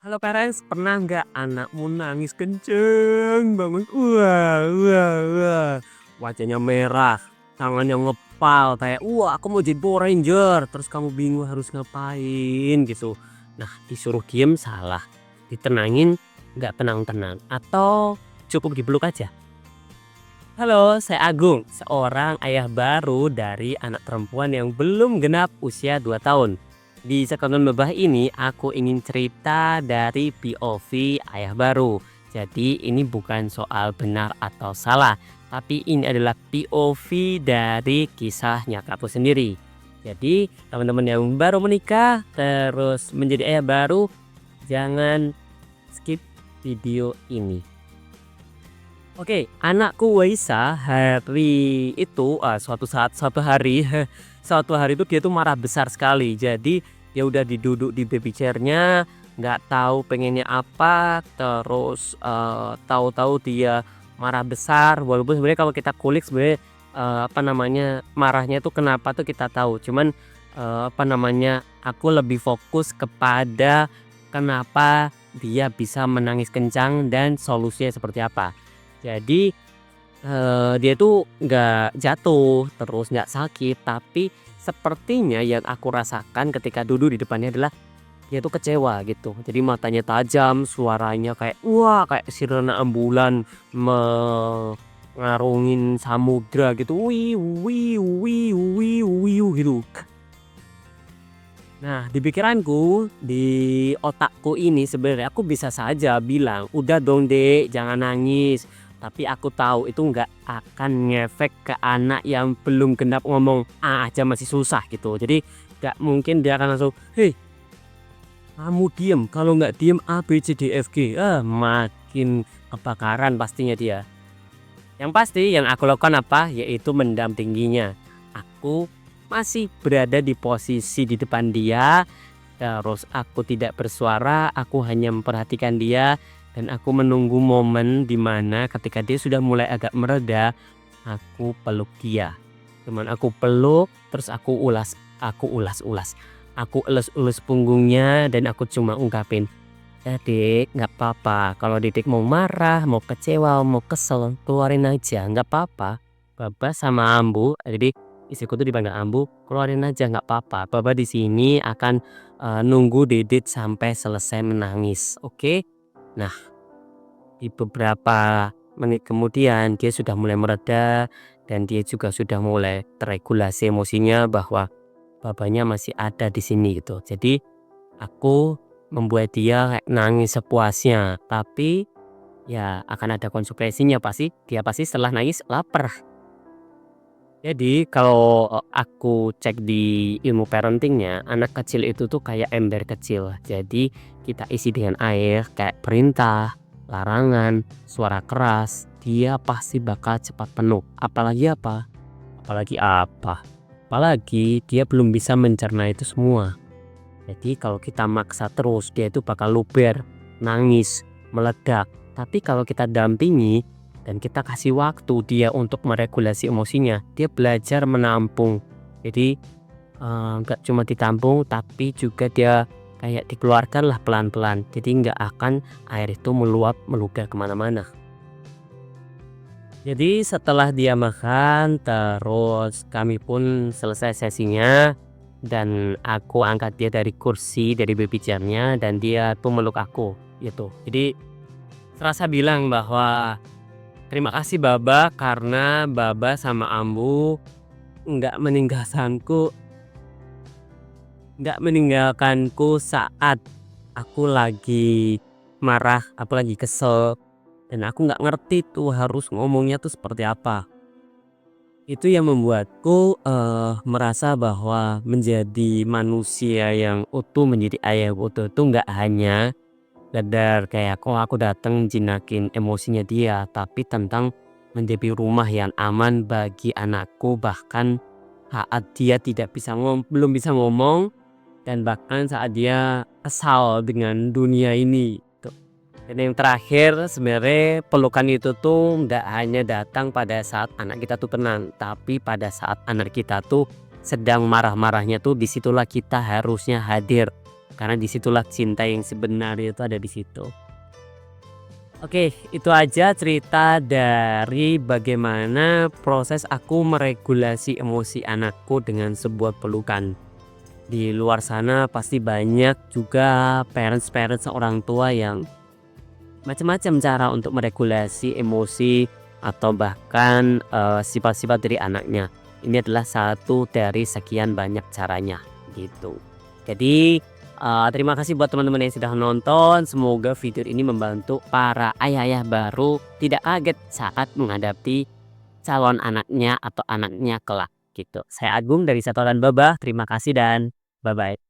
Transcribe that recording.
Halo parents, pernah nggak anakmu nangis kenceng banget? Wah, wah, wah. Wajahnya merah, tangannya ngepal kayak, wah aku mau jadi Power Ranger. Terus kamu bingung harus ngapain gitu. Nah, disuruh diem salah, ditenangin nggak tenang-tenang, atau cukup dipeluk aja. Halo, saya Agung, seorang ayah baru dari anak perempuan yang belum genap usia 2 tahun. Di segmen Bebah ini aku ingin cerita dari POV ayah baru. Jadi ini bukan soal benar atau salah, tapi ini adalah POV dari kisah nyataku sendiri. Jadi teman-teman yang baru menikah terus menjadi ayah baru, jangan skip video ini. Oke, anakku Waisa hari itu suatu hari suatu hari itu dia tuh marah besar sekali. Jadi dia udah diduduk di baby chair-nya, nggak tahu pengennya apa, terus tahu-tahu dia marah besar. Walaupun sebenarnya kalau kita kulik sebenarnya marahnya tuh kenapa tuh kita tahu. Cuman aku lebih fokus kepada kenapa dia bisa menangis kencang dan solusinya seperti apa. Jadi, dia tuh nggak jatuh, terus nggak sakit, tapi sepertinya yang aku rasakan ketika duduk di depannya adalah dia tuh kecewa gitu. Jadi matanya tajam, suaranya kayak wah kayak sirene ambulan mengarungin samudra gitu. Wiu wiu wiu wiu wiu gitu. Nah, di pikiranku, di otakku ini sebenarnya aku bisa saja bilang, "Udah dong, Dek, jangan nangis." Tapi aku tahu itu nggak akan ngefek ke anak yang belum genap ngomong A aja masih susah gitu. Jadi nggak mungkin dia akan langsung, "Hei, kamu diem. Kalau nggak diem A, B, C, D, F, G." Makin kebakaran pastinya dia. Yang pasti yang aku lakukan apa? Yaitu mendampinginya. Aku masih berada di posisi di depan dia, terus aku tidak bersuara, aku hanya memperhatikan dia dan aku menunggu momen di mana ketika dia sudah mulai agak mereda, aku peluk dia. Cuman aku peluk, terus aku ulas-ulas. Aku elus-elus punggungnya dan aku cuma ungkapin, "Ya Dik, nggak apa-apa. Kalau Didik mau marah, mau kecewa, mau kesel, keluarin aja, nggak apa-apa. Baba sama Ambu," jadi istriku tuh dipanggil Ambu, "keluarin aja nggak apa-apa. Baba di sini akan nunggu Didit sampai selesai menangis, oke?" Nah, di beberapa menit kemudian dia sudah mulai mereda dan dia juga sudah mulai terregulasi emosinya bahwa babanya masih ada di sini gitu. Jadi aku membuat dia kayak nangis sepuasnya, tapi ya akan ada konsekuensinya dia pasti setelah nangis lapar. Jadi kalau aku cek di ilmu parentingnya, anak kecil itu tuh kayak ember kecil. Jadi kita isi dengan air kayak perintah, larangan, suara keras, dia pasti bakal cepat penuh. Apalagi apa? Apalagi apa? Apalagi dia belum bisa mencerna itu semua. Jadi kalau kita maksa terus dia itu bakal luber, nangis, meledak. Tapi kalau kita dampingi dan kita kasih waktu dia untuk meregulasi emosinya, dia belajar menampung. Jadi nggak cuma ditampung tapi juga dia kayak dikeluarkan lah pelan-pelan. Jadi nggak akan air itu meluap meludah kemana-mana. Jadi setelah dia makan terus kami pun selesai sesinya dan aku angkat dia dari kursi dari baby chair-nya dan dia tuh meluk aku gitu. Jadi serasa bilang bahwa terima kasih Baba karena Baba sama Ambu nggak meninggalkanku nggak meninggalkanku saat aku lagi marah, aku lagi kesel dan aku nggak ngerti tuh harus ngomongnya tuh seperti apa. Itu yang membuatku, merasa bahwa menjadi manusia yang utuh, menjadi ayah yang utuh itu nggak hanya sekedar kayak, "Oh aku datang jinakin emosinya dia," tapi tentang menjadi rumah yang aman bagi anakku, bahkan saat dia tidak bisa belum bisa ngomong dan bahkan saat dia kesal dengan dunia ini, gitu. Dan yang terakhir sebenarnya pelukan itu tuh nggak hanya datang pada saat anak kita tuh tenang, tapi pada saat anak kita tuh sedang marah-marahnya tuh disitulah kita harusnya hadir. Karena disitulah cinta yang sebenarnya itu ada di situ. Oke, itu aja cerita dari bagaimana proses aku meregulasi emosi anakku dengan sebuah pelukan. Di luar sana pasti banyak juga parents-parents orang tua yang macam-macam cara untuk meregulasi emosi atau bahkan sifat-sifat dari anaknya. Ini adalah satu dari sekian banyak caranya gitu. Jadi terima kasih buat teman-teman yang sudah nonton. Semoga video ini membantu para ayah-ayah baru tidak kaget saat menghadapi calon anaknya atau anaknya kelak gitu. Saya Agung dari Satoran Babah. Terima kasih dan bye bye.